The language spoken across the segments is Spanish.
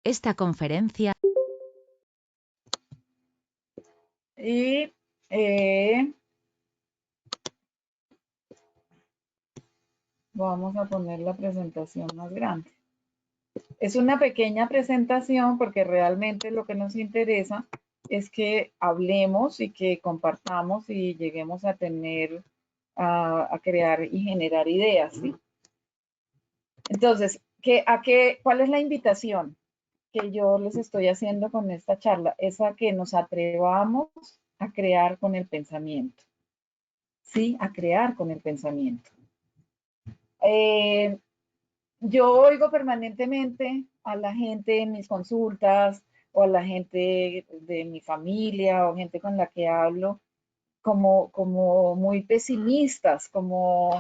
Esta conferencia. Y vamos a poner la presentación más grande. Es una pequeña presentación porque realmente lo que nos interesa es que hablemos y que compartamos y lleguemos a tener, a crear y generar ideas, ¿sí? Entonces, ¿cuál es la invitación que yo les estoy haciendo con esta charla? Es a que nos atrevamos a crear con el pensamiento, ¿sí? A crear con el pensamiento. Yo oigo permanentemente a la gente en mis consultas o a la gente de mi familia o gente con la que hablo como muy pesimistas, como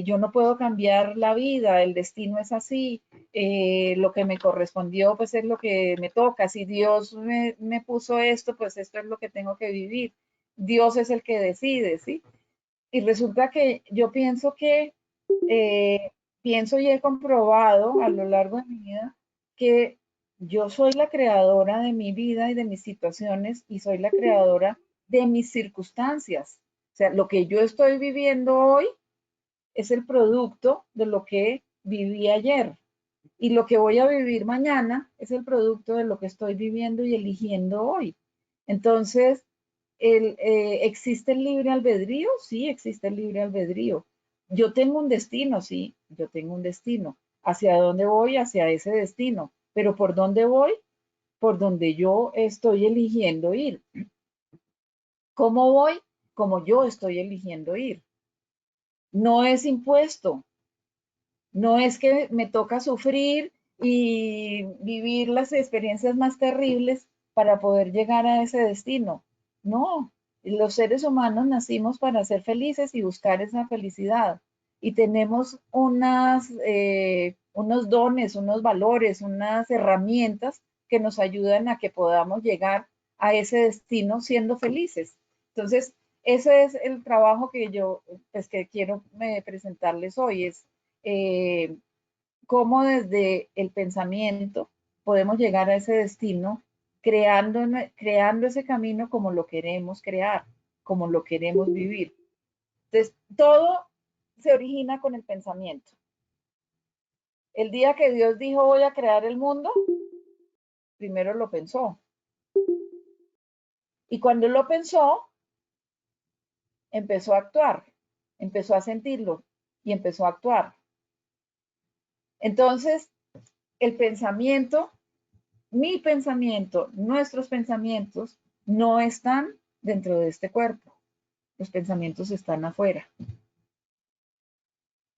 yo no puedo cambiar la vida, el destino es así, lo que me correspondió pues es lo que me toca, si Dios me puso esto, pues esto es lo que tengo que vivir, Dios es el que decide, ¿sí? Y resulta que yo pienso que pienso y he comprobado a lo largo de mi vida que yo soy la creadora de mi vida y de mis situaciones y soy la creadora de mis circunstancias. O sea, lo que yo estoy viviendo hoy es el producto de lo que viví ayer. Y lo que voy a vivir mañana es el producto de lo que estoy viviendo y eligiendo hoy. Entonces, ¿existe el libre albedrío? Sí, existe el libre albedrío. Yo tengo un destino, sí, yo tengo un destino. ¿Hacia dónde voy? Hacia ese destino. Pero ¿por dónde voy? Por donde yo estoy eligiendo ir. ¿Cómo voy? Como yo estoy eligiendo ir. No es impuesto, no es que me toca sufrir y vivir las experiencias más terribles para poder llegar a ese destino. No, los seres humanos nacimos para ser felices y buscar esa felicidad. Y tenemos unos dones, unos valores, unas herramientas que nos ayudan a que podamos llegar a ese destino siendo felices. Entonces, ese es el trabajo que yo, pues, que quiero presentarles hoy, es eh, cómo desde el pensamiento podemos llegar a ese destino creando ese camino como lo queremos crear, como lo queremos vivir. Entonces, todo se origina con el pensamiento. El día que Dios dijo voy a crear el mundo, primero lo pensó. Y cuando lo pensó, empezó a actuar, empezó a sentirlo y empezó a actuar. Entonces, el pensamiento, mi pensamiento, nuestros pensamientos no están dentro de este cuerpo. Los pensamientos están afuera,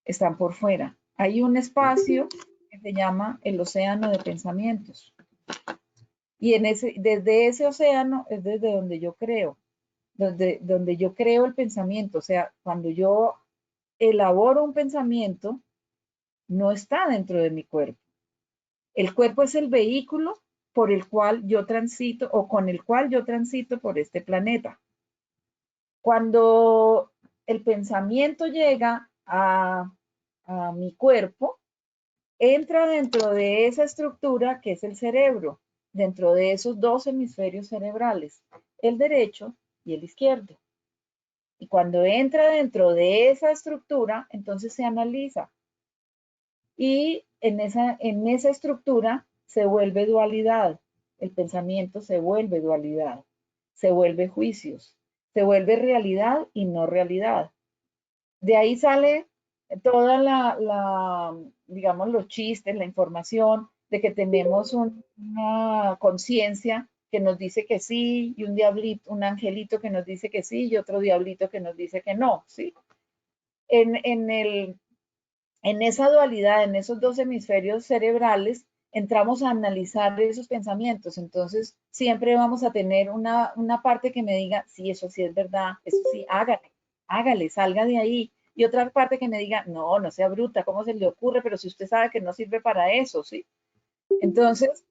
están por fuera. Hay un espacio que se llama el océano de pensamientos. Y desde ese océano es desde donde yo creo, donde yo creo el pensamiento. O sea, cuando yo elaboro un pensamiento, no está dentro de mi cuerpo. El cuerpo es el vehículo por el cual yo transito o con el cual yo transito por este planeta. Cuando el pensamiento llega a mi cuerpo, entra dentro de esa estructura que es el cerebro, dentro de esos dos hemisferios cerebrales, el derecho y el izquierdo. Y cuando entra dentro de esa estructura, entonces se analiza. Y en esa estructura se vuelve dualidad. El pensamiento se vuelve dualidad, se vuelve juicios, se vuelve realidad y no realidad. De ahí sale toda digamos, los chistes, la información de que tenemos una conciencia que nos dice que sí y un diablito, un angelito que nos dice que sí y otro diablito que nos dice que no, ¿sí? En esa dualidad, en esos dos hemisferios cerebrales, entramos a analizar esos pensamientos. Entonces, siempre vamos a tener una parte que me diga, sí, eso sí es verdad, eso sí, hágale, salga de ahí. Y otra parte que me diga, no, no sea bruta, ¿cómo se le ocurre? Pero si usted sabe que no sirve para eso, ¿sí? Entonces,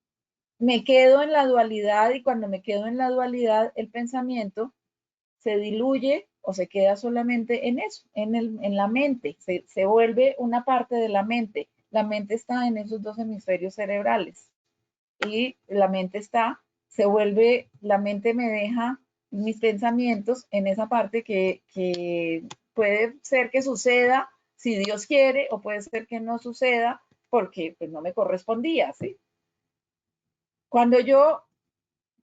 me quedo en la dualidad y cuando me quedo en la dualidad, el pensamiento se diluye o se queda solamente en eso, en la mente, se vuelve una parte de la mente. La mente está en esos dos hemisferios cerebrales. y la mente se vuelve, la mente me deja mis pensamientos en esa parte que puede ser que suceda si Dios quiere o puede ser que no suceda porque pues no me correspondía, ¿sí? Cuando yo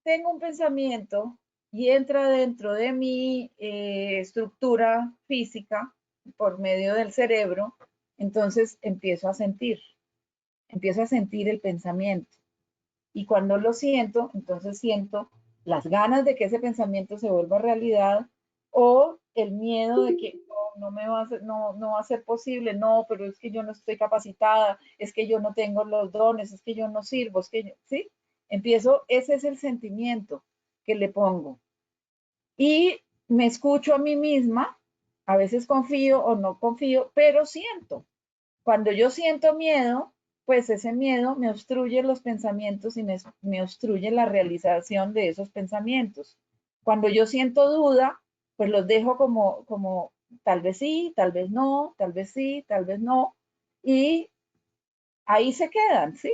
tengo un pensamiento y entra dentro de mi estructura física por medio del cerebro, entonces empiezo a sentir el pensamiento. Y cuando lo siento, entonces siento las ganas de que ese pensamiento se vuelva realidad o el miedo de que no me va a ser, no va a ser posible, no, pero es que yo no estoy capacitada, es que yo no tengo los dones, es que yo no sirvo, es que yo, ¿sí? Empiezo, ese es el sentimiento que le pongo. Y me escucho a mí misma, a veces confío o no confío, pero siento. Cuando yo siento miedo, pues ese miedo me obstruye los pensamientos y me obstruye la realización de esos pensamientos. Cuando yo siento duda, pues los dejo como tal vez sí, tal vez no, tal vez sí, tal vez no, y ahí se quedan, ¿sí?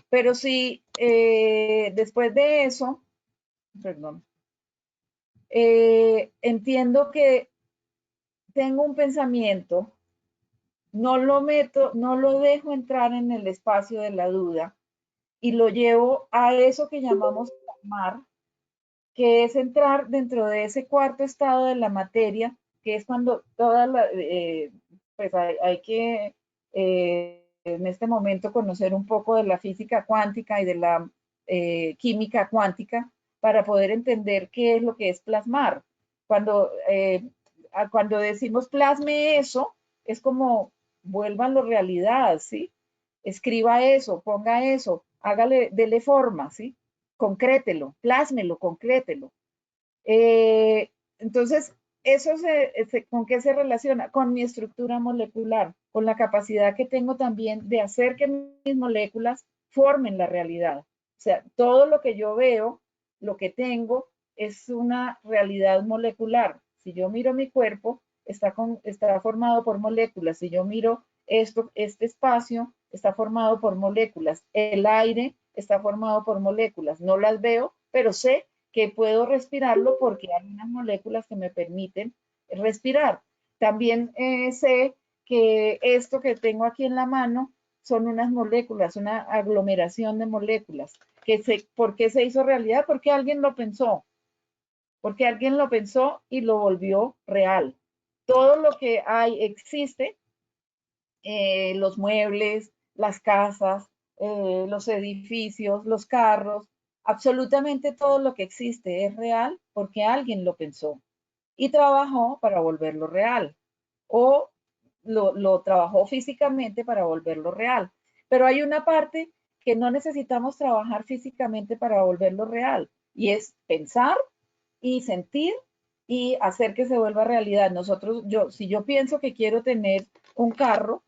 Pero si después de eso, perdón, entiendo que tengo un pensamiento, no lo meto, no lo dejo entrar en el espacio de la duda y lo llevo a eso que llamamos plasmar, que es entrar dentro de ese cuarto estado de la materia, que es cuando pues hay que en este momento conocer un poco de la física cuántica y de la química cuántica para poder entender qué es lo que es plasmar. Cuando, cuando decimos plasme eso, es como vuélvanlo realidad, ¿sí? Escriba eso, ponga eso, hágale, dele forma, ¿sí? Concrételo, plásmelo, concrételo. Entonces, ¿con qué se relaciona? Con mi estructura molecular, con la capacidad que tengo también de hacer que mis moléculas formen la realidad. O sea, todo lo que yo veo, lo que tengo, es una realidad molecular. Si yo miro mi cuerpo, está formado por moléculas. Si yo miro este espacio, está formado por moléculas. El aire está formado por moléculas. No las veo, pero sé que puedo respirarlo porque hay unas moléculas que me permiten respirar. También sé que esto que tengo aquí en la mano son unas moléculas, una aglomeración de moléculas. ¿Por qué se hizo realidad? Porque alguien lo pensó, porque alguien lo pensó y lo volvió real. Todo lo que hay existe, los muebles, las casas, los edificios, los carros, absolutamente todo lo que existe es real porque alguien lo pensó y trabajó para volverlo real o lo trabajó físicamente para volverlo real. Pero hay una parte que no necesitamos trabajar físicamente para volverlo real y es pensar y sentir y hacer que se vuelva realidad. Si yo pienso que quiero tener un carro,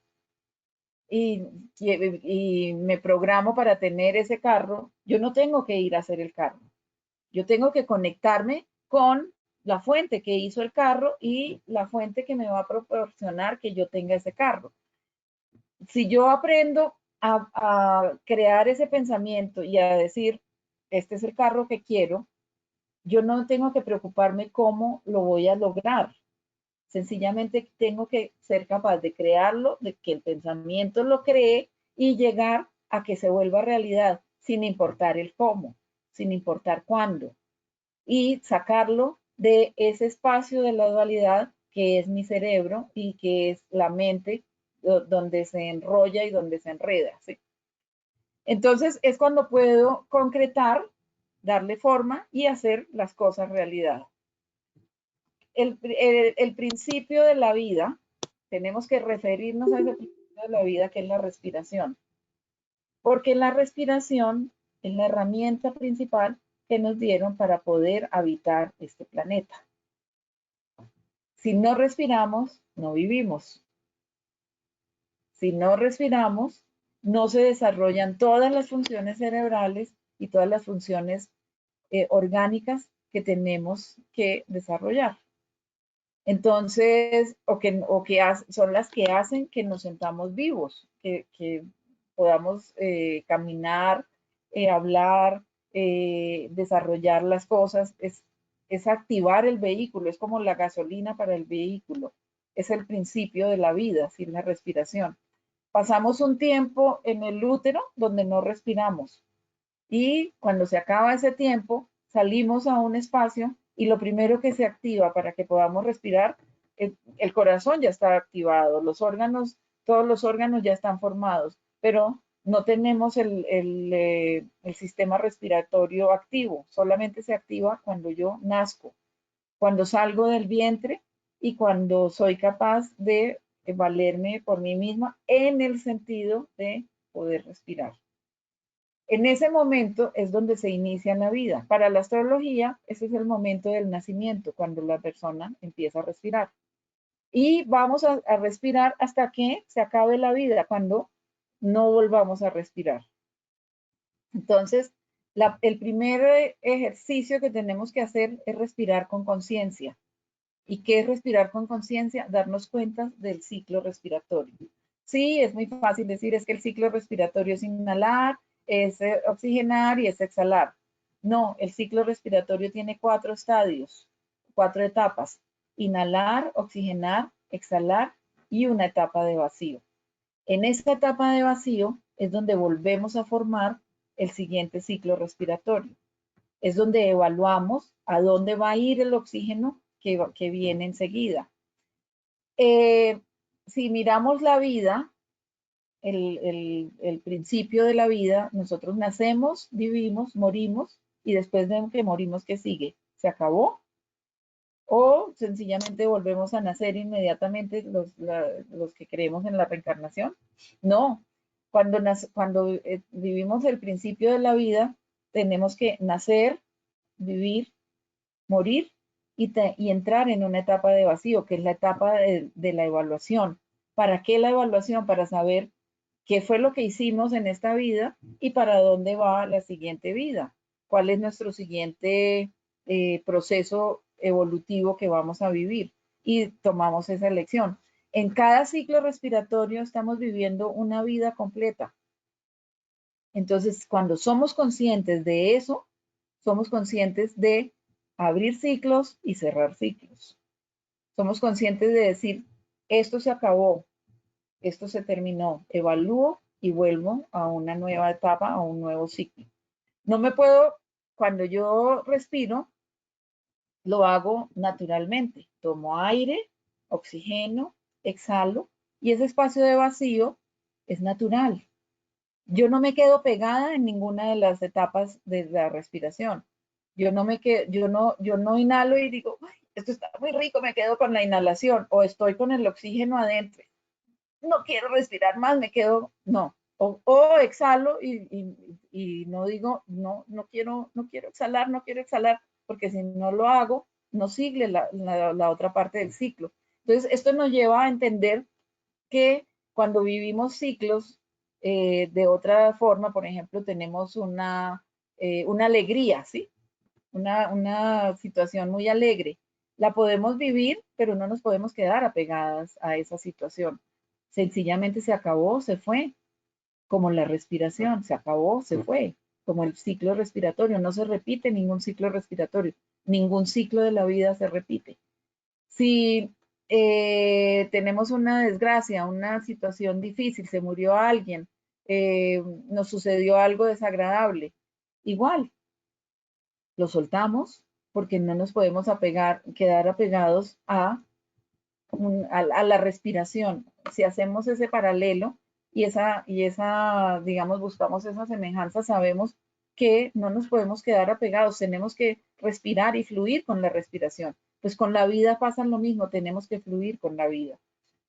y, y me programo para tener ese carro, yo no tengo que ir a hacer el carro. Yo tengo que conectarme con la fuente que hizo el carro y la fuente que me va a proporcionar que yo tenga ese carro. Si yo aprendo a crear ese pensamiento y a decir, este es el carro que quiero, yo no tengo que preocuparme cómo lo voy a lograr. Sencillamente tengo que ser capaz de crearlo, de que el pensamiento lo cree y llegar a que se vuelva realidad, sin importar el cómo, sin importar cuándo, y sacarlo de ese espacio de la dualidad que es mi cerebro y que es la mente donde se enrolla y donde se enreda. ¿Sí? Entonces es cuando puedo concretar, darle forma y hacer las cosas realidad. El principio de la vida, tenemos que referirnos a ese principio de la vida que es la respiración, porque la respiración es la herramienta principal que nos dieron para poder habitar este planeta. Si no respiramos, no vivimos. Si no respiramos, no se desarrollan todas las funciones cerebrales y todas las funciones orgánicas que tenemos que desarrollar. Entonces, son las que hacen que nos sentamos vivos, que podamos caminar, hablar, desarrollar las cosas, es activar el vehículo, es como la gasolina para el vehículo, es el principio de la vida, sin la respiración. Pasamos un tiempo en el útero donde no respiramos y cuando se acaba ese tiempo salimos a un espacio y lo primero que se activa para que podamos respirar, el corazón ya está activado, los órganos, todos los órganos ya están formados, pero no tenemos el sistema respiratorio activo, solamente se activa cuando yo nazco, cuando salgo del vientre y cuando soy capaz de valerme por mí misma en el sentido de poder respirar. En ese momento es donde se inicia la vida. Para la astrología, ese es el momento del nacimiento, cuando la persona empieza a respirar. Y vamos a respirar hasta que se acabe la vida, cuando no volvamos a respirar. Entonces, el primer ejercicio que tenemos que hacer es respirar con conciencia. ¿Y qué es respirar con conciencia? Darnos cuenta del ciclo respiratorio. Sí, es muy fácil decir, es que el ciclo respiratorio es inhalar, es oxigenar y es exhalar. No, el ciclo respiratorio tiene 4 estadios, 4 etapas. Inhalar, oxigenar, exhalar y una etapa de vacío. En esta etapa de vacío es donde volvemos a formar el siguiente ciclo respiratorio. Es donde evaluamos a dónde va a ir el oxígeno que viene enseguida. Si miramos la vida, el principio de la vida, nosotros nacemos, vivimos, morimos, y después de que morimos, ¿qué sigue? ¿Se acabó? ¿O sencillamente volvemos a nacer inmediatamente los que creemos en la reencarnación? No. Cuando vivimos el principio de la vida, tenemos que nacer, vivir, morir y entrar en una etapa de vacío, que es la etapa de la evaluación. ¿Para qué la evaluación? Para saber qué fue lo que hicimos en esta vida y para dónde va la siguiente vida. ¿Cuál es nuestro siguiente proceso evolutivo que vamos a vivir? Y tomamos esa elección. En cada ciclo respiratorio estamos viviendo una vida completa. Entonces, cuando somos conscientes de eso, somos conscientes de abrir ciclos y cerrar ciclos. Somos conscientes de decir, esto se acabó, esto se terminó, evalúo y vuelvo a una nueva etapa, a un nuevo ciclo. No me puedo, cuando yo respiro, lo hago naturalmente. Tomo aire, oxígeno, exhalo y ese espacio de vacío es natural. Yo no me quedo pegada en ninguna de las etapas de la respiración. Yo no inhalo y digo, esto está muy rico, me quedo con la inhalación o estoy con el oxígeno adentro. No quiero respirar más, me quedo, no. O exhalo y no digo, no quiero exhalar, porque si no lo hago, no sigue la otra parte del ciclo. Entonces, esto nos lleva a entender que cuando vivimos ciclos de otra forma, por ejemplo, tenemos una alegría, ¿sí? Una situación muy alegre. La podemos vivir, pero no nos podemos quedar apegadas a esa situación. Sencillamente se acabó, se fue, como la respiración, se acabó, se fue, como el ciclo respiratorio. No se repite ningún ciclo respiratorio, ningún ciclo de la vida se repite. Si tenemos una desgracia, una situación difícil, se murió alguien, nos sucedió algo desagradable, igual, lo soltamos porque no nos podemos quedar apegados a la respiración. Si hacemos ese paralelo digamos, buscamos esa semejanza, sabemos que no nos podemos quedar apegados, tenemos que respirar y fluir con la respiración. Pues con la vida pasa lo mismo, tenemos que fluir con la vida.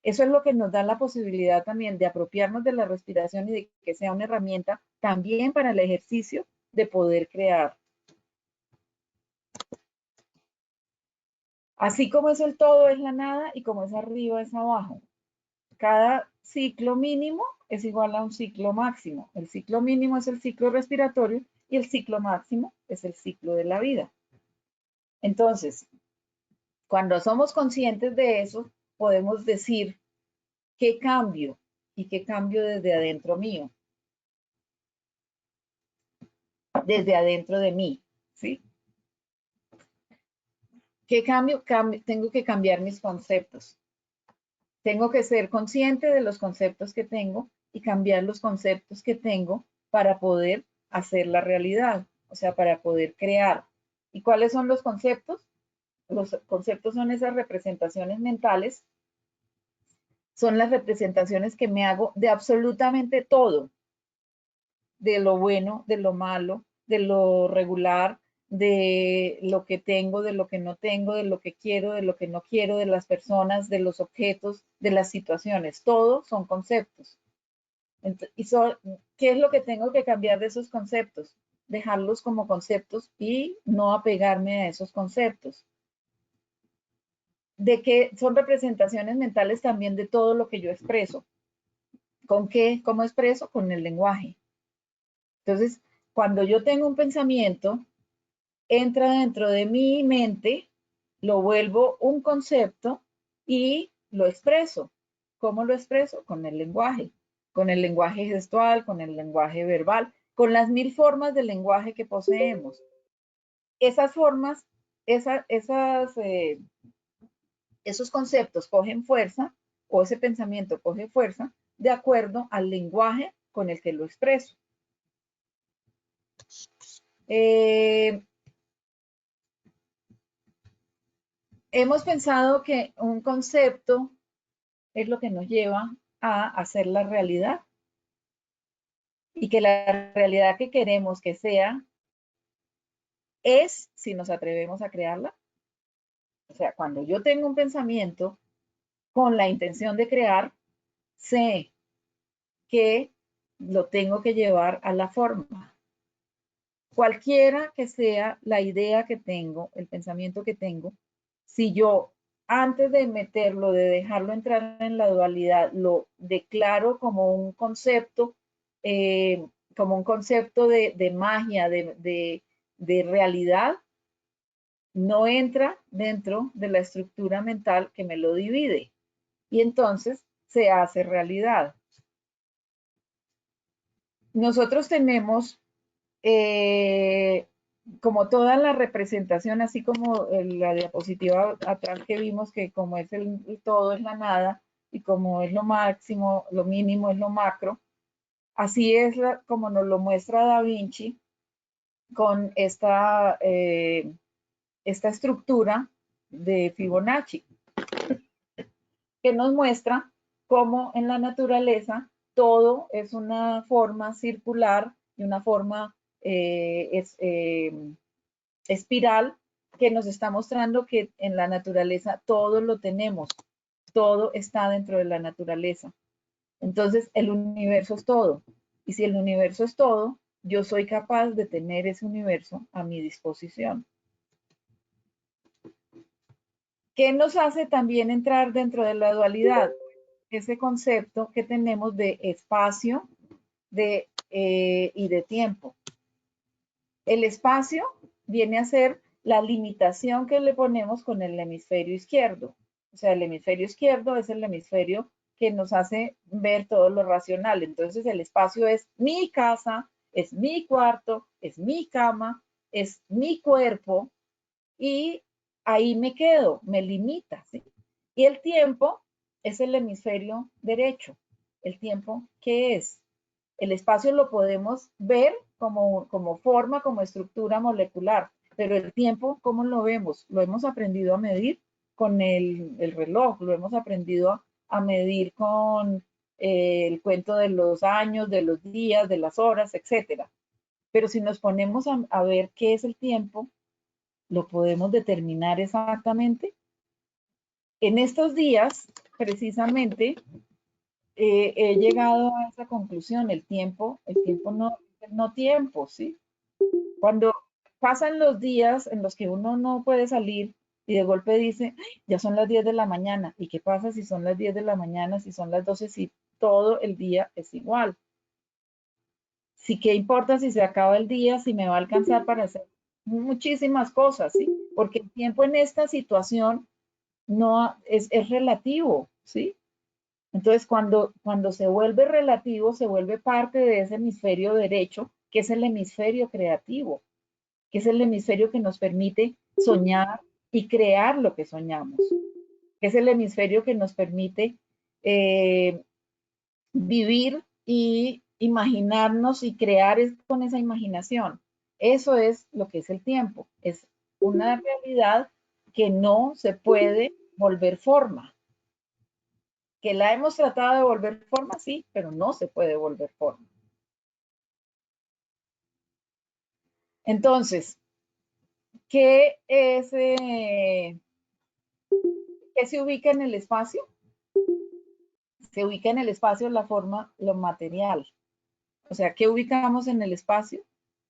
Eso es lo que nos da la posibilidad también de apropiarnos de la respiración y de que sea una herramienta también para el ejercicio de poder crear. Así como es el todo es la nada y como es arriba es abajo. Cada ciclo mínimo es igual a un ciclo máximo. El ciclo mínimo es el ciclo respiratorio y el ciclo máximo es el ciclo de la vida. Entonces, cuando somos conscientes de eso, podemos decir qué cambio y qué cambio desde adentro mío. desde adentro de mí, ¿sí? ¿Qué cambio? Tengo que cambiar mis conceptos. Tengo que ser consciente de los conceptos que tengo y cambiar los conceptos que tengo para poder hacer la realidad, o sea, para poder crear. ¿Y cuáles son los conceptos? Los conceptos son esas representaciones mentales, son las representaciones que me hago de absolutamente todo, de lo bueno, de lo malo, de lo regular, de lo que tengo, de lo que no tengo, de lo que quiero, de lo que no quiero, de las personas, de los objetos, de las situaciones. Todo son conceptos. ¿Qué es lo que tengo que cambiar de esos conceptos? Dejarlos como conceptos y no apegarme a esos conceptos. De que son representaciones mentales también de todo lo que yo expreso. ¿Con qué? ¿Cómo expreso? Con el lenguaje. Entonces, cuando yo tengo un pensamiento, entra dentro de mi mente, lo vuelvo un concepto y lo expreso. ¿Cómo lo expreso? Con el lenguaje gestual, con el lenguaje verbal, con las 1000 formas de lenguaje que poseemos. Esas formas, esos conceptos cogen fuerza o ese pensamiento coge fuerza de acuerdo al lenguaje con el que lo expreso. Hemos pensado que un concepto es lo que nos lleva a hacer la realidad y que la realidad que queremos que sea es si nos atrevemos a crearla. O sea, cuando yo tengo un pensamiento con la intención de crear, sé que lo tengo que llevar a la forma. Cualquiera que sea la idea que tengo, el pensamiento que tengo, si yo antes de meterlo, de dejarlo entrar en la dualidad, lo declaro como un concepto de magia, de realidad, no entra dentro de la estructura mental que me lo divide. Y entonces se hace realidad. Nosotros tenemos como toda la representación, así como la diapositiva atrás que vimos que como es el todo es la nada y como es lo máximo, lo mínimo es lo macro, así es como nos lo muestra Da Vinci con esta estructura de Fibonacci, que nos muestra cómo en la naturaleza todo es una forma circular y una forma espiral que nos está mostrando que en la naturaleza todo lo tenemos, todo está dentro de la naturaleza. Entonces el universo es todo. Y si el universo es todo, yo soy capaz de tener ese universo a mi disposición. ¿Qué nos hace también entrar dentro de la dualidad? Ese concepto que tenemos de espacio y de tiempo. El espacio viene a ser la limitación que le ponemos con el hemisferio izquierdo. O sea, el hemisferio izquierdo es el hemisferio que nos hace ver todo lo racional. Entonces, el espacio es mi casa, es mi cuarto, es mi cama, es mi cuerpo y ahí me quedo, me limita, ¿sí? Y el tiempo es el hemisferio derecho. ¿El tiempo qué es? El espacio lo podemos ver como forma, como estructura molecular, pero el tiempo, ¿cómo lo vemos? Lo hemos aprendido a medir con el reloj, lo hemos aprendido a medir con el cuento de los años, de los días, de las horas, etcétera. Pero si nos ponemos a ver qué es el tiempo, ¿lo podemos determinar exactamente? En estos días, precisamente, he llegado a esa conclusión, el tiempo no tiempo, ¿sí? Cuando pasan los días en los que uno no puede salir y de golpe dice, "Ay, ya son las 10 de la mañana, ¿y qué pasa si son las 10 de la mañana, si son las 12, si todo el día es igual? Sí, ¿qué importa si se acaba el día, si me va a alcanzar para hacer muchísimas cosas, ¿sí? Porque el tiempo en esta situación no es relativo, ¿sí? Entonces, cuando se vuelve relativo, se vuelve parte de ese hemisferio derecho que es el hemisferio creativo, que es el hemisferio que nos permite soñar y crear lo que soñamos, que es el hemisferio que nos permite eh, vivir y imaginarnos y crear con esa imaginación. Eso es lo que es el tiempo, es una realidad que no se puede volver forma, que la hemos tratado de volver forma, sí, pero no se puede volver forma. Entonces, ¿qué es, qué se ubica en el espacio? Se ubica en el espacio la forma, lo material. O sea, ¿qué ubicamos en el espacio?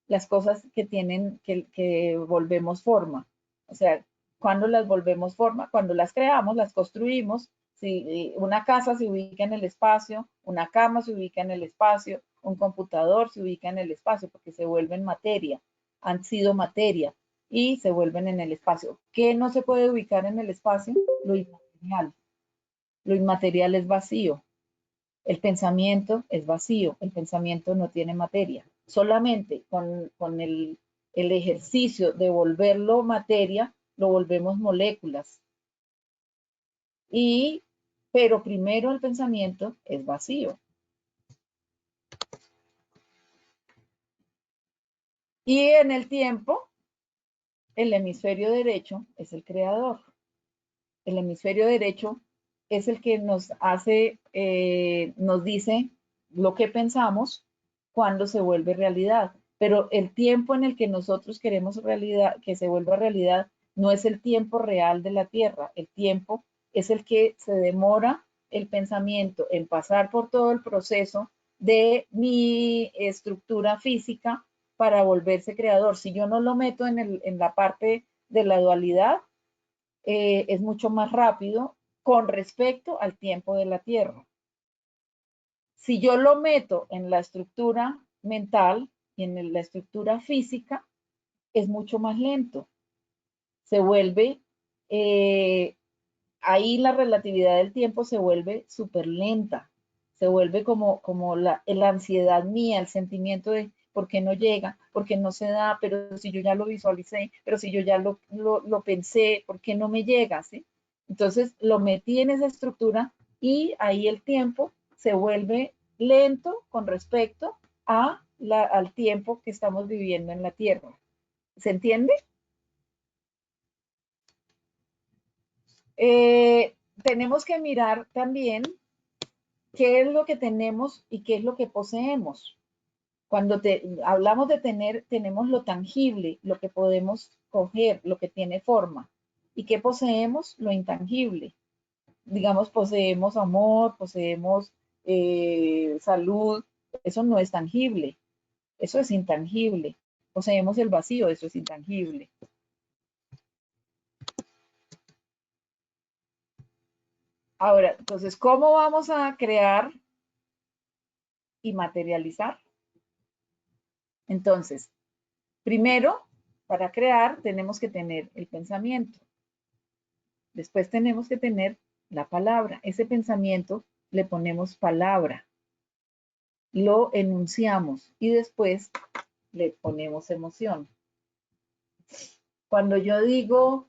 Las cosas que tienen, que volvemos forma. O sea, cuando las volvemos forma, cuando las creamos, las construimos. Si una casa se ubica en el espacio, una cama se ubica en el espacio, un computador se ubica en el espacio porque se vuelven materia, han sido materia y se vuelven en el espacio. ¿Qué no se puede ubicar en el espacio? Lo inmaterial. Lo inmaterial es vacío. El pensamiento es vacío, el pensamiento no tiene materia. Solamente con el ejercicio de volverlo materia, lo volvemos moléculas. Y, pero primero el pensamiento es vacío. Y en el tiempo, el hemisferio derecho es el creador. El hemisferio derecho es el que nos hace, nos dice lo que pensamos cuando se vuelve realidad. Pero el tiempo en el que nosotros queremos realidad, que se vuelva realidad, no es el tiempo real de la Tierra. El tiempo es el que se demora el pensamiento en pasar por todo el proceso de mi estructura física para volverse creador. Si yo no lo meto en la parte de la dualidad, es mucho más rápido con respecto al tiempo de la Tierra. Si yo lo meto en la estructura mental y en la estructura física, es mucho más lento. Se vuelve, eh, ahí la relatividad del tiempo se vuelve súper lenta. Se vuelve como la ansiedad mía, el sentimiento de por qué no llega, por qué no se da, pero si yo ya lo visualicé, pero si yo ya lo pensé, ¿por qué no me llega? ¿Sí? Entonces lo metí en esa estructura y ahí el tiempo se vuelve lento con respecto al tiempo que estamos viviendo en la Tierra. ¿Se entiende? Tenemos que mirar también qué es lo que tenemos y qué es lo que poseemos. Cuando hablamos de tener, tenemos lo tangible, lo que podemos coger, lo que tiene forma. ¿Y qué poseemos? Lo intangible. Digamos, poseemos amor, poseemos salud, eso no es tangible, eso es intangible. Poseemos el vacío, eso es intangible. Ahora, entonces, ¿cómo vamos a crear y materializar? Entonces, primero, para crear tenemos que tener el pensamiento. Después tenemos que tener la palabra. Ese pensamiento le ponemos palabra, lo enunciamos y después le ponemos emoción. Cuando yo digo,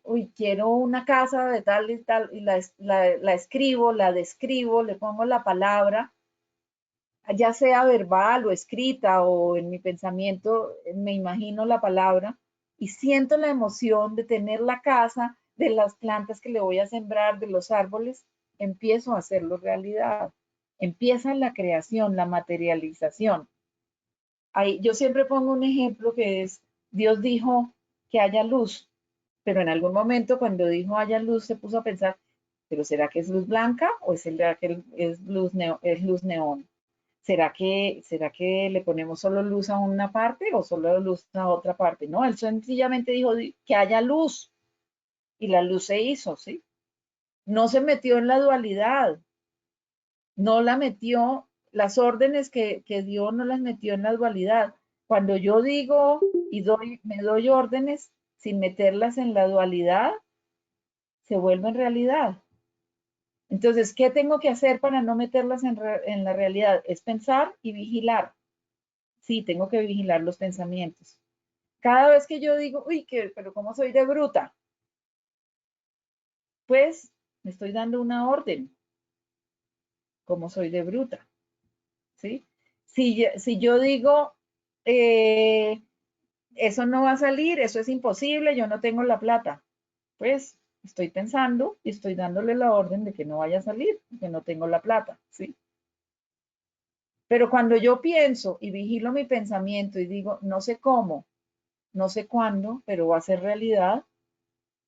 uy, quiero una casa de tal y tal, y la escribo, la describo, le pongo la palabra, ya sea verbal o escrita o en mi pensamiento, me imagino la palabra y siento la emoción de tener la casa, de las plantas que le voy a sembrar, de los árboles, empiezo a hacerlo realidad. Empieza la creación, la materialización. Ahí, yo siempre pongo un ejemplo que es, Dios dijo que haya luz, pero en algún momento cuando dijo haya luz se puso a pensar, pero ¿será que es luz blanca o será que es luz neón? ¿Será que le ponemos solo luz a una parte o solo luz a otra parte? No, él sencillamente dijo que haya luz y la luz se hizo, ¿sí? No se metió en la dualidad, no la metió, las órdenes que dio no las metió en la dualidad. Cuando yo digo y me doy órdenes sin meterlas en la dualidad, se vuelven realidad. Entonces, ¿qué tengo que hacer para no meterlas en la realidad? Es pensar y vigilar. Sí, tengo que vigilar los pensamientos. Cada vez que yo digo, uy, pero ¿cómo soy de bruta? Pues me estoy dando una orden, como soy de bruta, ¿sí? Si yo digo, eh, eso no va a salir, eso es imposible, yo no tengo la plata, pues estoy pensando y estoy dándole la orden de que no vaya a salir, que no tengo la plata, ¿sí? Pero cuando yo pienso y vigilo mi pensamiento y digo, no sé cómo, no sé cuándo, pero va a ser realidad,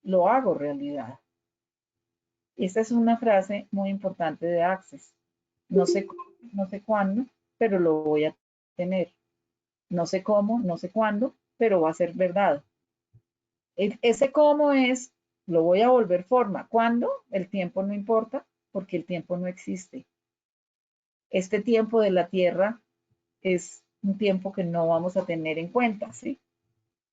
lo hago realidad. Y esta es una frase muy importante de Access. No sé cómo, no sé cuándo, pero lo voy a tener. No sé cómo, no sé cuándo, pero va a ser verdad. Ese cómo es, lo voy a volver forma. ¿Cuándo? El tiempo no importa, porque el tiempo no existe. Este tiempo de la Tierra es un tiempo que no vamos a tener en cuenta, ¿sí?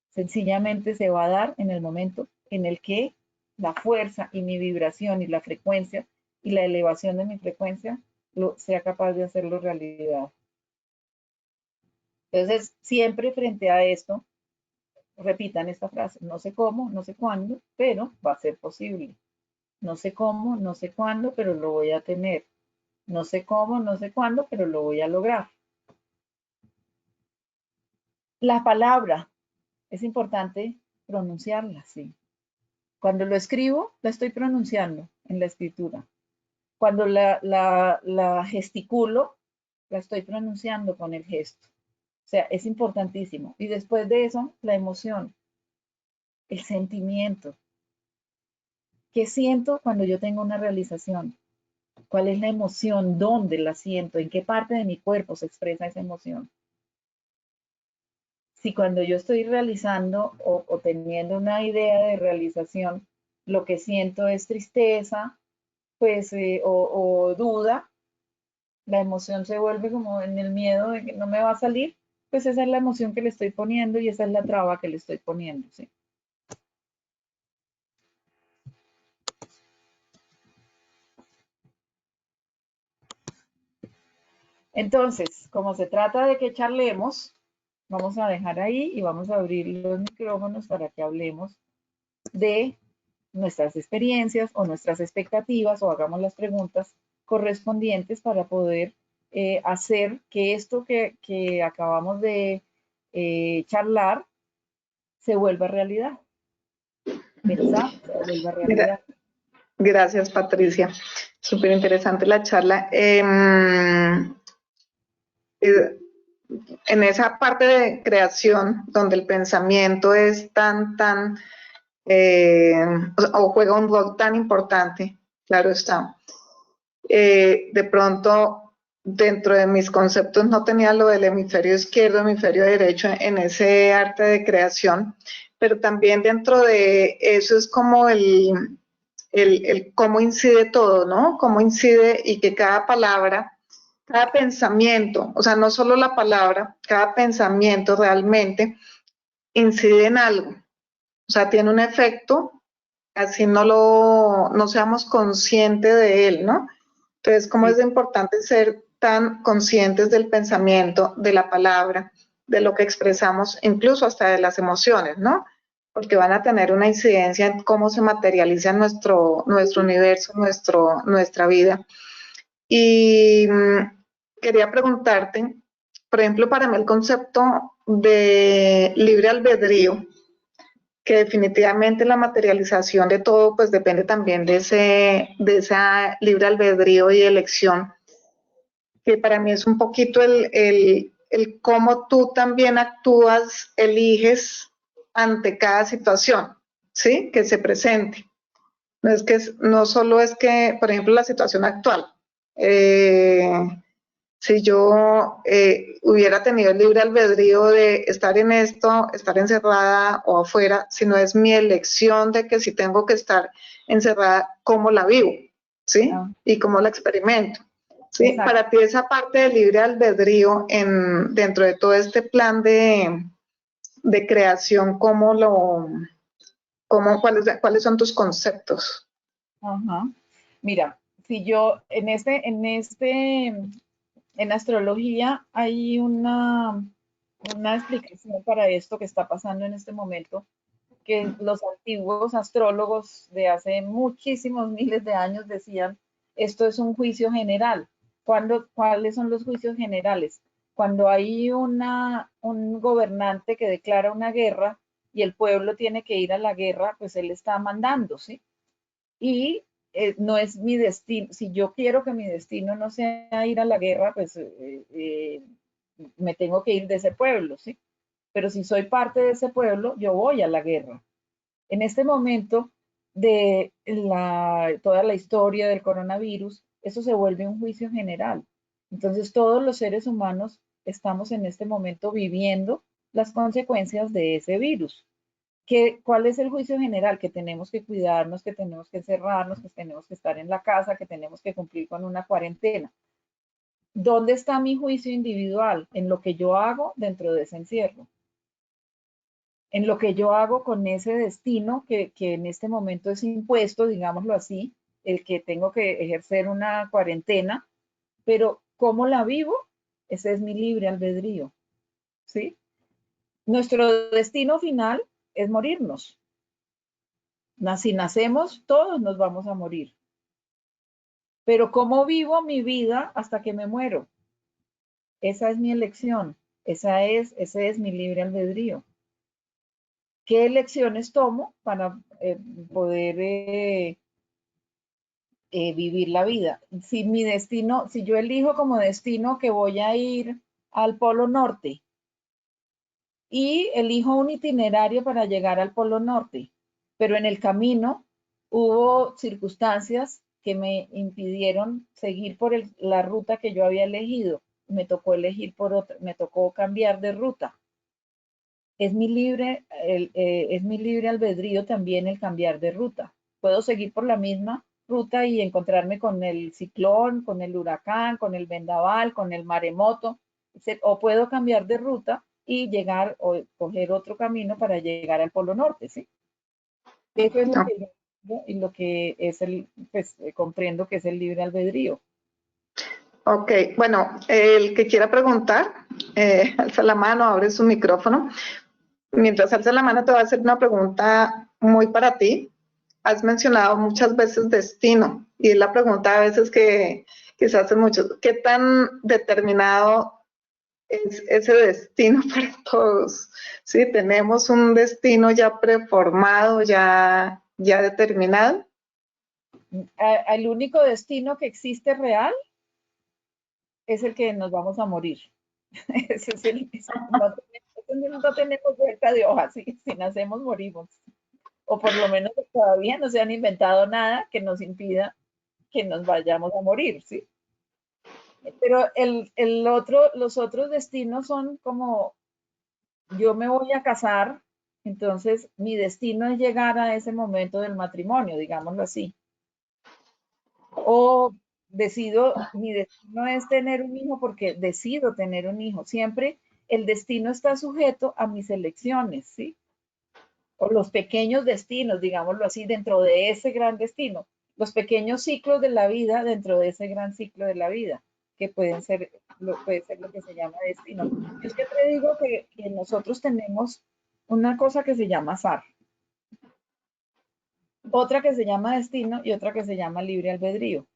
Sencillamente se va a dar en el momento en el que la fuerza y mi vibración y la frecuencia y la elevación de mi frecuencia sea capaz de hacerlo realidad. Entonces, siempre frente a esto, repitan esta frase, no sé cómo, no sé cuándo, pero va a ser posible. No sé cómo, no sé cuándo, pero lo voy a tener. No sé cómo, no sé cuándo, pero lo voy a lograr. La palabra, es importante pronunciarla, sí. Cuando lo escribo, la estoy pronunciando en la escritura. Cuando la gesticulo, la estoy pronunciando con el gesto. O sea, es importantísimo. Y después de eso, la emoción, el sentimiento. ¿Qué siento cuando yo tengo una realización? ¿Cuál es la emoción? ¿Dónde la siento? ¿En qué parte de mi cuerpo se expresa esa emoción? Si cuando yo estoy realizando o teniendo una idea de realización, lo que siento es tristeza, pues, o duda, la emoción se vuelve como en el miedo de que no me va a salir, pues esa es la emoción que le estoy poniendo y esa es la traba que le estoy poniendo, ¿sí? Entonces, como se trata de que charlemos, vamos a dejar ahí y vamos a abrir los micrófonos para que hablemos de nuestras experiencias o nuestras expectativas o hagamos las preguntas correspondientes para poder hacer que esto que acabamos de charlar se vuelva realidad. Pensar, se vuelva realidad. Gracias, Patricia. Súper interesante la charla. En esa parte de creación, donde el pensamiento es o juega un rol tan importante, claro está. De pronto, dentro de mis conceptos no tenía lo del hemisferio izquierdo, hemisferio derecho en ese arte de creación, pero también dentro de eso es como el cómo incide todo, ¿no? Cómo incide y que cada palabra, cada pensamiento, o sea, no solo la palabra, cada pensamiento realmente incide en algo, o sea, tiene un efecto, así no seamos conscientes de él, ¿no? Entonces, ¿cómo Sí, es importante ser tan conscientes del pensamiento, de la palabra, de lo que expresamos, incluso hasta de las emociones, ¿no? Porque van a tener una incidencia en cómo se materializa nuestro universo, nuestra vida. Y quería preguntarte, por ejemplo, para mí el concepto de libre albedrío, que definitivamente la materialización de todo pues depende también de esa libre albedrío y elección, que para mí es un poquito el cómo tú también actúas, eliges ante cada situación, ¿sí? Que se presente. No solo es que, por ejemplo, la situación actual, eh, si yo hubiera tenido el libre albedrío de estar en esto, estar encerrada o afuera, sino es mi elección de que si tengo que estar encerrada, cómo la vivo, ¿sí? ah, Y cómo la experimento. ¿Sí? exacto. Para ti esa parte del libre albedrío dentro de todo este plan de creación, cuáles son tus conceptos? Ajá. Mira, si yo en astrología hay una una explicación para esto que está pasando en este momento, que los antiguos astrólogos de hace muchísimos miles de años decían, esto es un juicio general. ¿Cuáles son los juicios generales? Cuando hay un gobernante que declara una guerra y el pueblo tiene que ir a la guerra, pues él está mandando, ¿sí? Y no es mi destino. Si yo quiero que mi destino no sea ir a la guerra, pues me tengo que ir de ese pueblo, ¿sí? Pero si soy parte de ese pueblo, yo voy a la guerra. En este momento de toda la historia del coronavirus, eso se vuelve un juicio general. Entonces, todos los seres humanos estamos en este momento viviendo las consecuencias de ese virus. ¿Cuál es el juicio general? Que tenemos que cuidarnos, que tenemos que encerrarnos, que tenemos que estar en la casa, que tenemos que cumplir con una cuarentena. ¿Dónde está mi juicio individual? En lo que yo hago dentro de ese encierro, en lo que yo hago con ese destino que en este momento es impuesto, digámoslo así, el que tengo que ejercer una cuarentena, pero ¿cómo la vivo? Ese es mi libre albedrío, ¿sí? Nuestro destino final es morirnos. Si nacemos, todos nos vamos a morir. Pero ¿cómo vivo mi vida hasta que me muero? Esa es mi elección, ese es mi libre albedrío. ¿Qué elecciones tomo para poder vivir la vida? Si mi destino, si yo elijo como destino que voy a ir al Polo Norte y elijo un itinerario para llegar al Polo Norte, pero en el camino hubo circunstancias que me impidieron seguir por la ruta que yo había elegido. Me tocó elegir por otra, me tocó cambiar de ruta. Es mi libre albedrío también el cambiar de ruta. Puedo seguir por la misma ruta y encontrarme con el ciclón, con el huracán, con el vendaval, con el maremoto, o puedo cambiar de ruta y llegar o coger otro camino para llegar al Polo Norte, ¿sí? Eso es lo No. que yo digo y lo que es pues comprendo que es el libre albedrío. Ok, bueno, el que quiera preguntar, alza la mano, abre su micrófono. Mientras alza la mano, te voy a hacer una pregunta muy para ti. Has mencionado muchas veces destino y es la pregunta a veces que se hacen muchos. ¿Qué tan determinado es ese destino para todos? ¿Sí? ¿Tenemos un destino ya preformado, ya determinado? El único destino que existe real es el que nos vamos a morir. Ese es no tenemos vuelta de hoja, si nacemos morimos. O por lo menos todavía no se han inventado nada que nos impida que nos vayamos a morir, ¿sí? Pero los otros destinos son como, yo me voy a casar, entonces mi destino es llegar a ese momento del matrimonio, digámoslo así. O mi destino es tener un hijo porque decido tener un hijo. Siempre el destino está sujeto a mis elecciones, ¿sí? O los pequeños destinos, digámoslo así, dentro de ese gran destino. Los pequeños ciclos de la vida dentro de ese gran ciclo de la vida, que puede ser lo que se llama destino. Yo siempre digo que nosotros tenemos una cosa que se llama azar, otra que se llama destino y otra que se llama libre albedrío.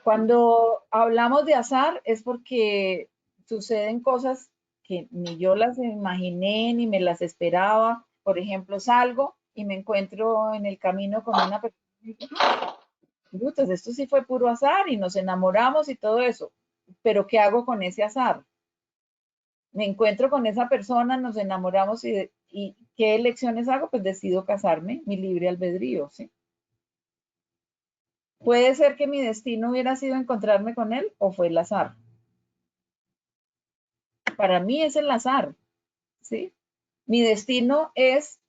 Cuando hablamos de azar es porque suceden cosas que ni yo las imaginé ni me las esperaba. Por ejemplo, salgo y me encuentro en el camino con una persona y digo, brutas, esto sí fue puro azar y nos enamoramos y todo eso. Pero ¿qué hago con ese azar? Me encuentro con esa persona, nos enamoramos y ¿qué elecciones hago? Pues decido casarme, mi libre albedrío, ¿sí? Puede ser que mi destino hubiera sido encontrarme con él o fue el azar. Para mí es el azar, ¿sí? Mi destino es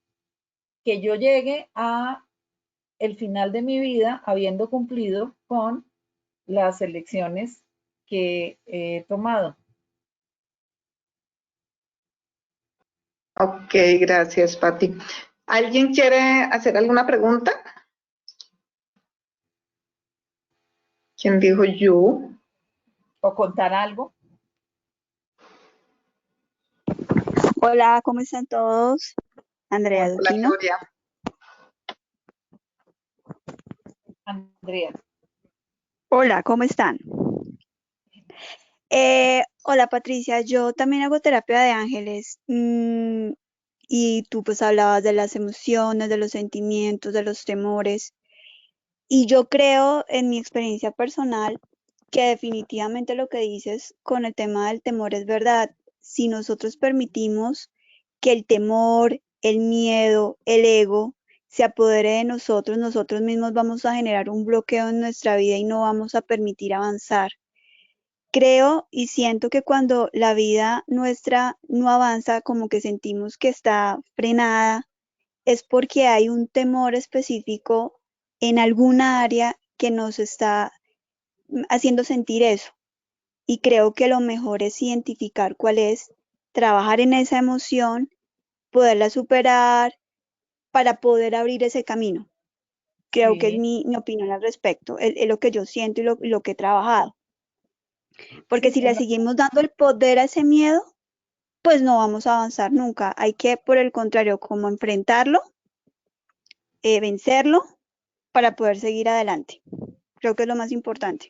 que yo llegue a el final de mi vida habiendo cumplido con las elecciones que he tomado. Ok, gracias, Pati. ¿Alguien quiere hacer alguna pregunta? ¿Quién dijo yo? O contar algo. Hola, ¿cómo están todos? Andrea Hola, Duquino. Gloria. Andrea. Hola, ¿cómo están? Hola Patricia, yo también hago terapia de ángeles, y tú pues hablabas de las emociones, de los sentimientos, de los temores, y yo creo en mi experiencia personal que definitivamente lo que dices con el tema del temor es verdad. Si nosotros permitimos que el temor, el miedo, el ego se apodere de nosotros, nosotros mismos vamos a generar un bloqueo en nuestra vida y no vamos a permitir avanzar. Creo y siento que cuando la vida nuestra no avanza, como que sentimos que está frenada, es porque hay un temor específico en alguna área que nos está haciendo sentir eso. Y creo que lo mejor es identificar cuál es, trabajar en esa emoción, poderla superar para poder abrir ese camino. Creo que es Sí, mi opinión al respecto, es lo que yo siento y lo que he trabajado. Porque sí, si le seguimos dando el poder a ese miedo, pues no vamos a avanzar nunca. Hay que, por el contrario, como enfrentarlo, vencerlo para poder seguir adelante. Creo que es lo más importante.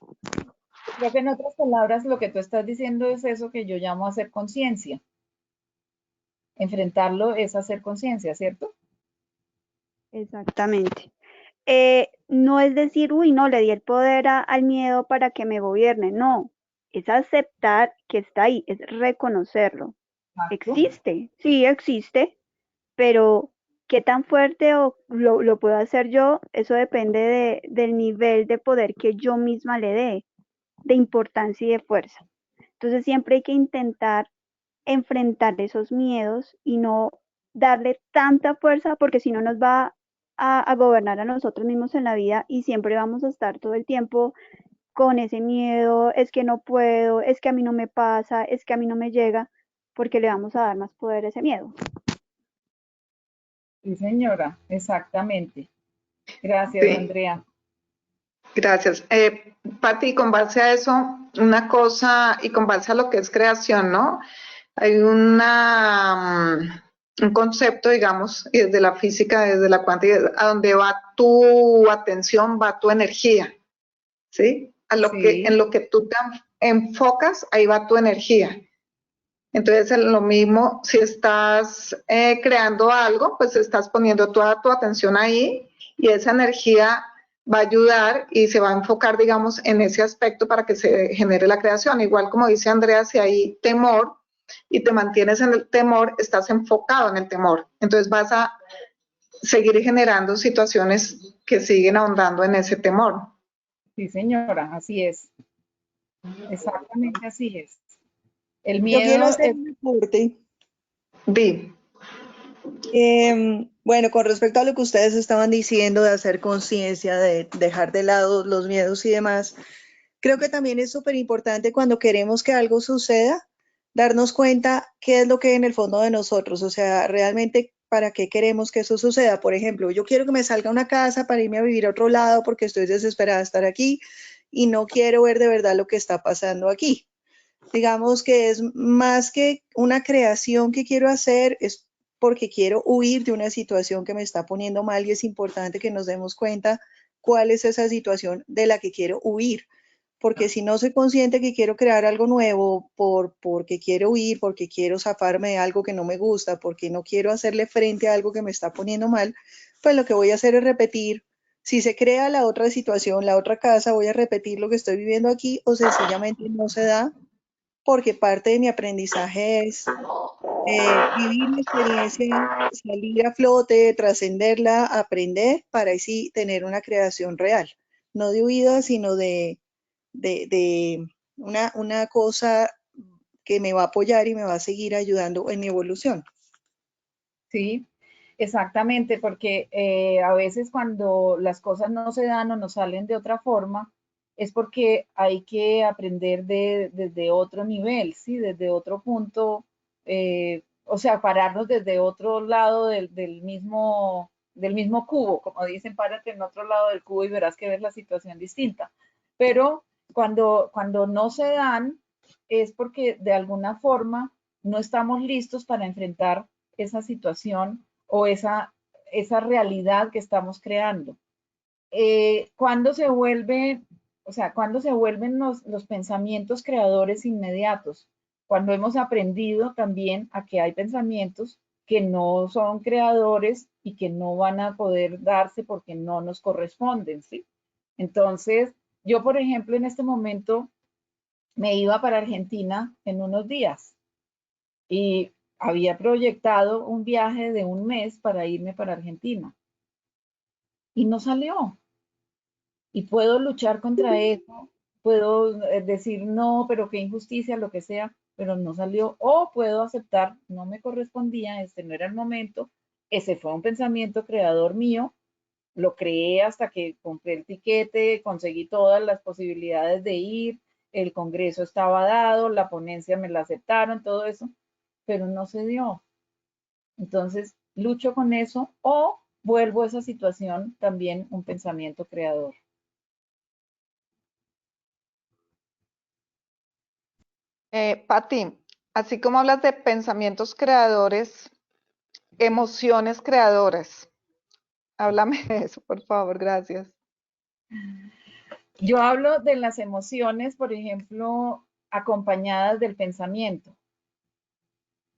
creo que en otras palabras lo que tú estás diciendo es eso que yo llamo hacer conciencia. Enfrentarlo es hacer conciencia, ¿cierto? Exactamente. No es decir, uy, no, le di el poder al miedo para que me gobierne. No, es aceptar que está ahí, es reconocerlo. Exacto. Existe, sí existe, pero qué tan fuerte lo puedo hacer yo, eso depende del nivel de poder que yo misma le dé, de importancia y de fuerza. Entonces siempre hay que intentar enfrentar esos miedos y no darle tanta fuerza porque si no nos va a gobernar a nosotros mismos en la vida y siempre vamos a estar todo el tiempo con ese miedo, es que no puedo, es que a mí no me pasa, es que a mí no me llega, porque le vamos a dar más poder a ese miedo. Sí, señora, exactamente. Gracias, Sí, Andrea. gracias. Pati, con base a eso, una cosa, y con base a lo que es creación, ¿no? Hay un concepto, digamos, y desde la física, desde la cuántica, a donde va tu atención, va tu energía, ¿sí? En Sí, lo que tú te enfocas, ahí va tu energía. Entonces, es lo mismo, si estás creando algo, pues estás poniendo toda tu atención ahí y esa energía va a ayudar y se va a enfocar, digamos, en ese aspecto para que se genere la creación. Igual como dice Andrea, si hay temor y te mantienes en el temor, estás enfocado en el temor. Entonces vas a seguir generando situaciones que siguen ahondando en ese temor. sí, señora, así es. Exactamente así es. El Yo quiero miedo hacer es, un aporte. Di, Bueno, con respecto a lo que ustedes estaban diciendo de hacer conciencia, de dejar de lado los miedos y demás, creo que también es súper importante cuando queremos que algo suceda, darnos cuenta qué es lo que hay en el fondo de nosotros, o sea, realmente para qué queremos que eso suceda. Por ejemplo, yo quiero que me salga una casa para irme a vivir a otro lado porque estoy desesperada de estar aquí y no quiero ver de verdad lo que está pasando aquí. Digamos que es más que una creación que quiero hacer, es porque quiero huir de una situación que me está poniendo mal y es importante que nos demos cuenta cuál es esa situación de la que quiero huir. Porque si no soy consciente que quiero crear algo nuevo porque quiero huir, porque quiero zafarme de algo que no me gusta, porque no quiero hacerle frente a algo que me está poniendo mal, pues lo que voy a hacer es repetir. Si se crea la otra situación, la otra casa, voy a repetir lo que estoy viviendo aquí o sencillamente no se da porque parte de mi aprendizaje es vivir la experiencia, salir a flote, trascenderla, aprender para así tener una creación real, no de huida, sino de una cosa que me va a apoyar y me va a seguir ayudando en mi evolución. sí, exactamente, porque a veces cuando las cosas no se dan o no salen de otra forma, es porque hay que aprender desde otro nivel, ¿sí? Desde otro punto, o sea, pararnos desde otro lado del mismo cubo, como dicen, párate en otro lado del cubo y verás que ves la situación distinta. Pero cuando no se dan, es porque de alguna forma no estamos listos para enfrentar esa situación o esa realidad que estamos creando. ¿Cuándo se vuelve, o sea, cuándo se vuelven los pensamientos creadores inmediatos? Cuando hemos aprendido también a que hay pensamientos que no son creadores y que no van a poder darse porque no nos corresponden, ¿sí? Entonces, yo, por ejemplo, en este momento me iba para Argentina en unos días y había proyectado un viaje de un mes para irme para Argentina y no salió. Y puedo luchar contra eso, puedo decir no, pero qué injusticia, lo que sea, pero no salió. O puedo aceptar, no me correspondía, este no era el momento, ese fue un pensamiento creador mío, lo creé hasta que compré el tiquete, conseguí todas las posibilidades de ir, el congreso estaba dado, la ponencia me la aceptaron, todo eso, pero no se dio. Entonces, lucho con eso o vuelvo a esa situación también un pensamiento creador. Pati, así como hablas de pensamientos creadores, emociones creadoras. Háblame de eso, por favor, gracias. Yo hablo de las emociones, por ejemplo, acompañadas del pensamiento.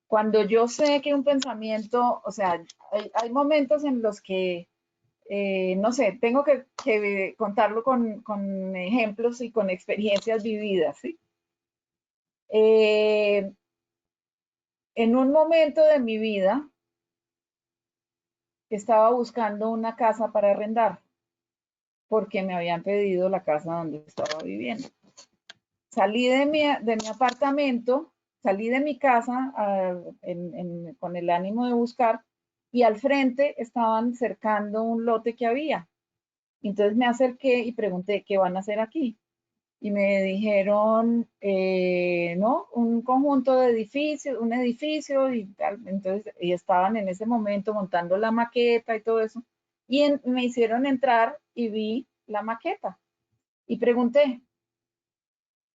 Cuando yo sé que un pensamiento, o sea, hay momentos en los que, no sé, tengo que contarlo con ejemplos y con experiencias vividas, ¿sí? En un momento de mi vida estaba buscando una casa para arrendar porque me habían pedido la casa donde estaba viviendo. Salí de mi apartamento, salí de mi casa con el ánimo de buscar y al frente estaban cercando un lote que había. Entonces me acerqué y pregunté, ¿qué van a hacer aquí? Y me dijeron, no, un conjunto de edificios, un edificio y tal. Entonces, y estaban en ese momento montando la maqueta y todo eso. Y me hicieron entrar y vi la maqueta. Y pregunté,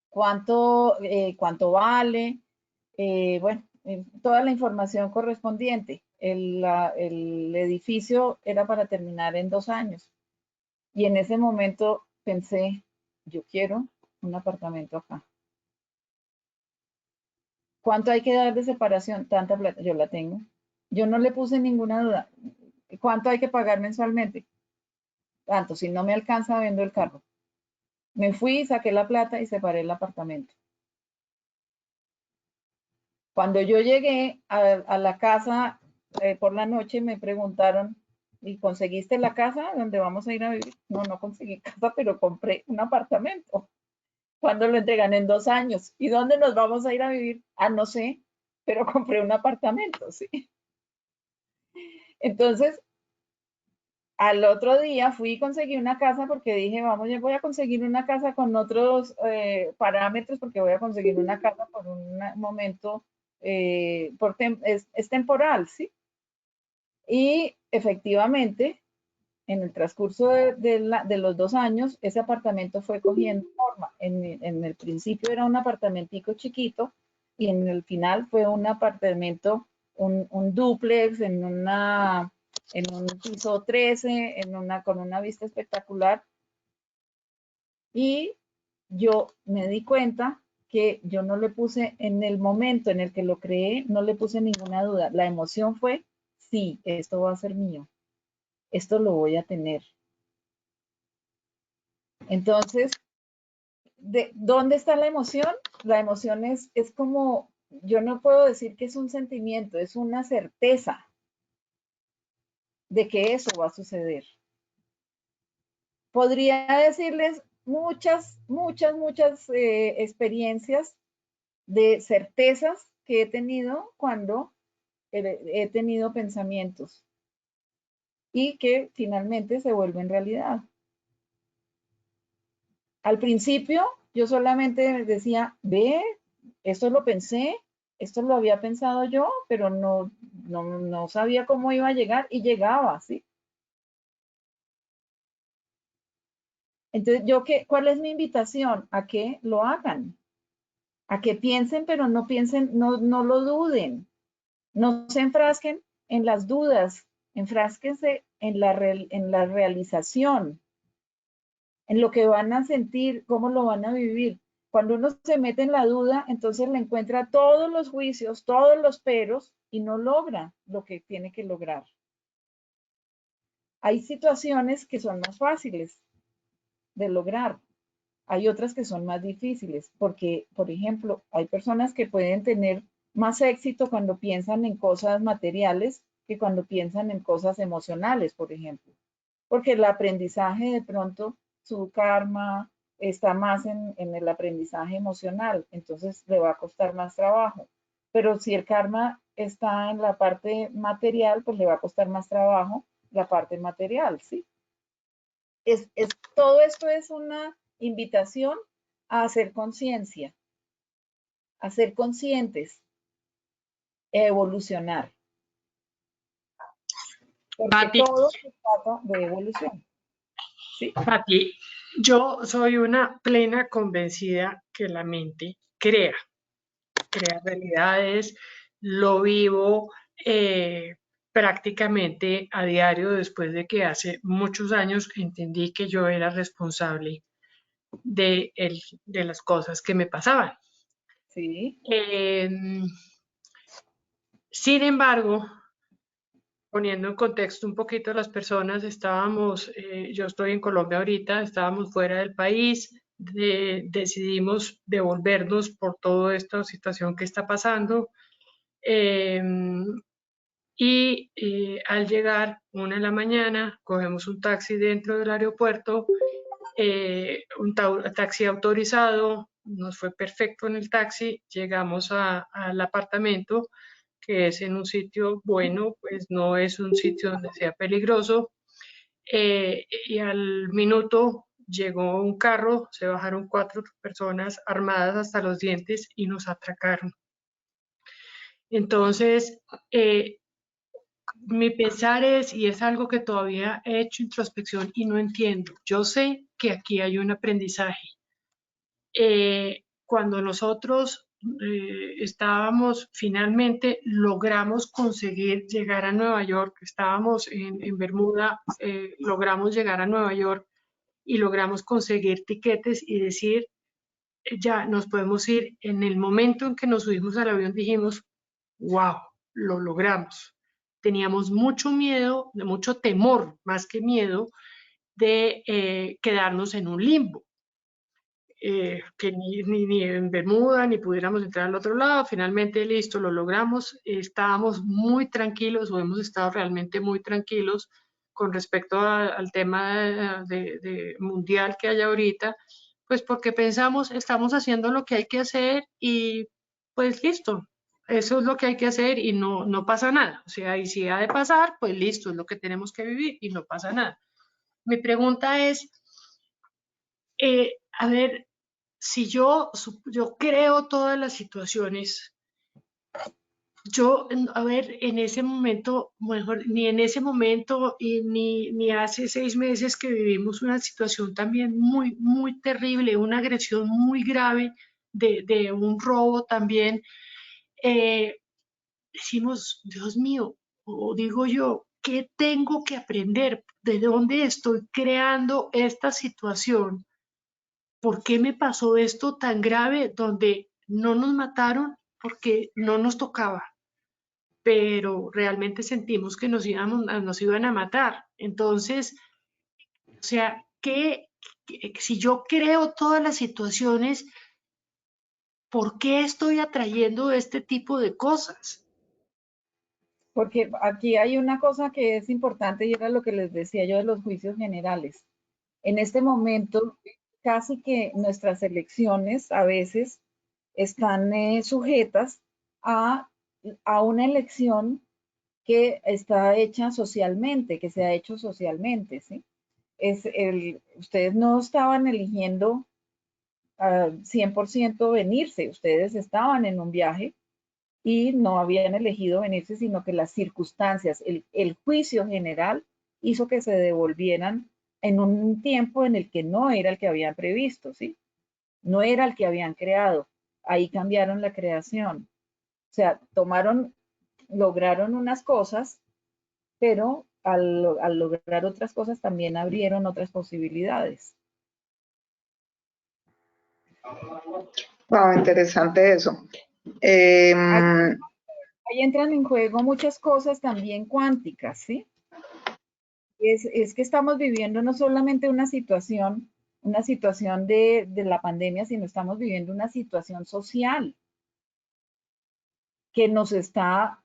cuánto vale, bueno, toda la información correspondiente. El edificio era para terminar en 2 años y en ese momento pensé, yo quiero un apartamento acá. ¿Cuánto hay que dar de separación? Tanta plata, yo la tengo. Yo no le puse ninguna duda. ¿Cuánto hay que pagar mensualmente? Tanto, si no me alcanza, vendo el carro. Me fui, saqué la plata y separé el apartamento. Cuando yo llegué a la casa por la noche, me preguntaron, ¿y conseguiste la casa donde vamos a ir a vivir? No, no conseguí casa, pero compré un apartamento. ¿Cuándo lo entregan? En 2 años. ¿Y dónde nos vamos a ir a vivir? Ah, no sé, pero compré un apartamento, sí. Entonces, al otro día fui y conseguí una casa porque dije, vamos, yo voy a conseguir una casa con otros parámetros porque voy a conseguir una casa por un momento, es temporal, ¿sí? Y efectivamente, en el transcurso de los 2 años, ese apartamento fue cogiendo forma. En el principio era un apartamentico chiquito y en el final fue un apartamento, un dúplex en un piso 13, con una vista espectacular. Y yo me di cuenta que yo no le puse, en el momento en el que lo creé, no le puse ninguna duda. La emoción fue, sí, esto va a ser mío, esto lo voy a tener. Entonces, ¿dónde está la emoción? La emoción es como, yo no puedo decir que es un sentimiento, es una certeza de que eso va a suceder. Podría decirles muchas experiencias de certezas que he tenido cuando he tenido pensamientos y que finalmente se vuelven realidad. Al principio yo solamente decía, ve, esto lo pensé, esto lo había pensado yo, pero no sabía cómo iba a llegar y llegaba, ¿sí? Entonces, ¿cuál es mi invitación? A que lo hagan, a que piensen, pero no piensen, no lo duden. No se enfrasquen en las dudas, enfrásquense en la realización, en lo que van a sentir, cómo lo van a vivir. Cuando uno se mete en la duda, entonces le encuentra todos los juicios, todos los peros y no logra lo que tiene que lograr. Hay situaciones que son más fáciles de lograr. Hay otras que son más difíciles porque, por ejemplo, hay personas que pueden tener más éxito cuando piensan en cosas materiales que cuando piensan en cosas emocionales, por ejemplo. Porque el aprendizaje de pronto, su karma está más en el aprendizaje emocional, entonces le va a costar más trabajo. Pero si el karma está en la parte material, pues le va a costar más trabajo la parte material, ¿sí? Todo esto es una invitación a hacer conciencia, a ser conscientes, a evolucionar. Porque Pati, todo se trata de evolución. ¿Sí? Pati, yo soy una plena convencida que la mente crea realidades, lo vivo prácticamente a diario después de que hace muchos años entendí que yo era responsable de las cosas que me pasaban. Sí. Sin embargo, poniendo en contexto un poquito a las personas, yo estoy en Colombia ahorita, estábamos fuera del país, decidimos devolvernos por toda esta situación que está pasando. Al llegar 1 de la mañana, cogemos un taxi dentro del aeropuerto, un taxi autorizado, nos fue perfecto en el taxi, llegamos al apartamento, que es en un sitio bueno, pues no es un sitio donde sea peligroso, y al minuto llegó un carro, se bajaron 4 personas armadas hasta los dientes y nos atracaron. Entonces, mi pensar es, y es algo que todavía he hecho introspección y no entiendo, yo sé que aquí hay un aprendizaje. Cuando nosotros finalmente logramos conseguir llegar a Nueva York, estábamos en Bermuda, logramos llegar a Nueva York y logramos conseguir tiquetes y decir, ya nos podemos ir. En el momento en que nos subimos al avión dijimos, wow, lo logramos. Teníamos mucho miedo, mucho temor, más que miedo, de quedarnos en un limbo, que ni en Bermuda, ni pudiéramos entrar al otro lado. Finalmente, listo, lo logramos. Estábamos muy tranquilos, o hemos estado realmente muy tranquilos con respecto al tema mundial que hay ahorita, pues porque pensamos, estamos haciendo lo que hay que hacer y pues listo, eso es lo que hay que hacer y no pasa nada. O sea, y si ha de pasar, pues listo, es lo que tenemos que vivir y no pasa nada. Mi pregunta es, a ver, si yo creo todas las situaciones, a ver, en ese momento, mejor, ni en ese momento ni hace 6 meses que vivimos una situación también muy, muy terrible, una agresión muy grave de un robo también, decimos, Dios mío, o digo yo, ¿qué tengo que aprender? ¿De dónde estoy creando esta situación? ¿Por qué me pasó esto tan grave donde no nos mataron porque no nos tocaba? Pero realmente sentimos que nos iban a matar. Entonces, o sea, si yo creo todas las situaciones, ¿por qué estoy atrayendo este tipo de cosas? Porque aquí hay una cosa que es importante y era lo que les decía yo de los juicios generales. En este momento, casi que nuestras elecciones a veces están sujetas a una elección que está hecha socialmente, que se ha hecho socialmente, ¿sí? Ustedes no estaban eligiendo 100% venirse, ustedes estaban en un viaje y no habían elegido venirse, sino que las circunstancias, el juicio general hizo que se devolvieran en un tiempo en el que no era el que habían previsto, ¿sí? No era el que habían creado. ahí cambiaron la creación. O sea, lograron unas cosas, pero al lograr otras cosas también abrieron otras posibilidades. Wow, interesante eso. Ahí entran en juego muchas cosas también cuánticas, ¿sí? Es que estamos viviendo no solamente una situación de la pandemia, sino estamos viviendo una situación social que nos está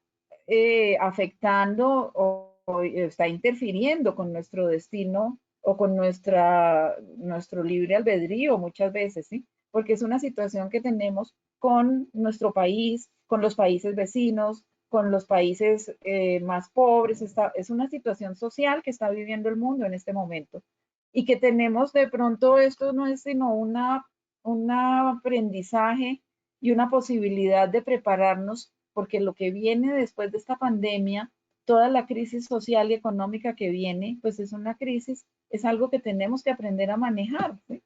afectando o está interfiriendo con nuestro destino o con nuestro libre albedrío muchas veces, ¿sí? Porque es una situación que tenemos con nuestro país, con los países vecinos, con los países más pobres. Es una situación social que está viviendo el mundo en este momento. Y que tenemos de pronto, esto no es sino un aprendizaje y una posibilidad de prepararnos, porque lo que viene después de esta pandemia, toda la crisis social y económica que viene, pues es una crisis, es algo que tenemos que aprender a manejar, ¿sí?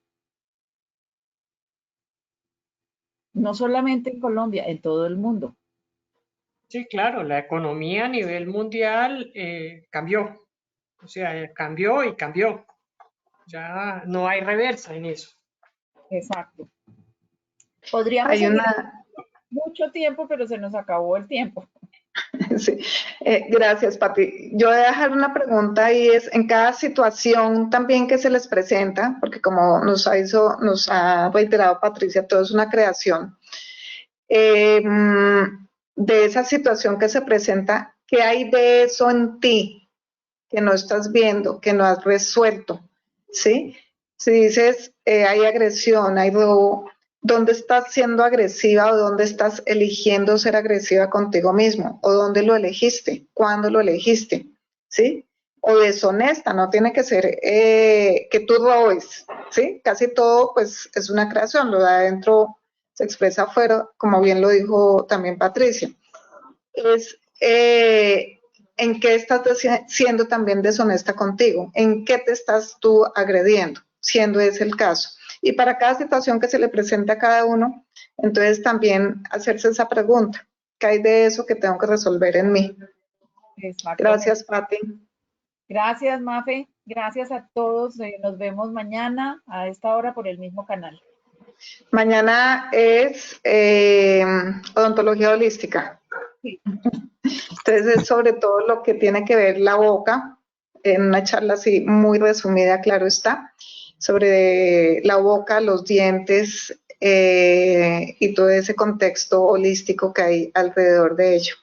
No solamente en Colombia, en todo el mundo. Sí, claro, la economía a nivel mundial cambió. O sea, cambió y cambió. Ya no hay reversa en eso. Exacto. Podríamos Hay seguir una, mucho tiempo, pero se nos acabó el tiempo. sí, gracias, Pati. Yo voy a dejar una pregunta y es, en cada situación también que se les presenta, porque como nos ha reiterado Patricia, todo es una creación, de esa situación que se presenta, ¿qué hay de eso en ti que no estás viendo, que no has resuelto? ¿Sí? Si dices, hay agresión, hay robo, ¿dónde estás siendo agresiva o dónde estás eligiendo ser agresiva contigo mismo? ¿O dónde lo elegiste? ¿Cuándo lo elegiste? ¿Sí? O deshonesta, no tiene que ser que tú robes, ¿sí? Casi todo pues es una creación, lo de adentro se expresa afuera, como bien lo dijo también Patricia. Es en qué estás siendo también deshonesta contigo, en qué te estás tú agrediendo, siendo ese el caso. Y para cada situación que se le presenta a cada uno, entonces también hacerse esa pregunta, ¿qué hay de eso que tengo que resolver en mí? Gracias, Pati. Gracias, Mafe. Gracias a todos. Nos vemos mañana a esta hora por el mismo canal. Mañana es odontología holística. Sí. Entonces es sobre todo lo que tiene que ver la boca, en una charla así muy resumida, claro está, sobre la boca, los dientes y todo ese contexto holístico que hay alrededor de ello.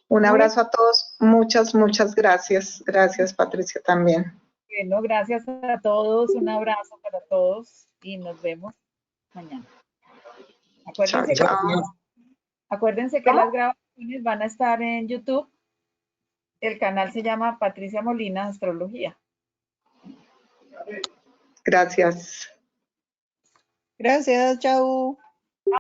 Un abrazo a todos, muchas, muchas gracias. Gracias, Patricia, también. Bueno, gracias a todos, un abrazo para todos y nos vemos mañana. Acuérdense, Chao, acuérdense que las grabaciones van a estar en YouTube. El canal se llama Patricia Molina Astrología. Gracias. Gracias, chao.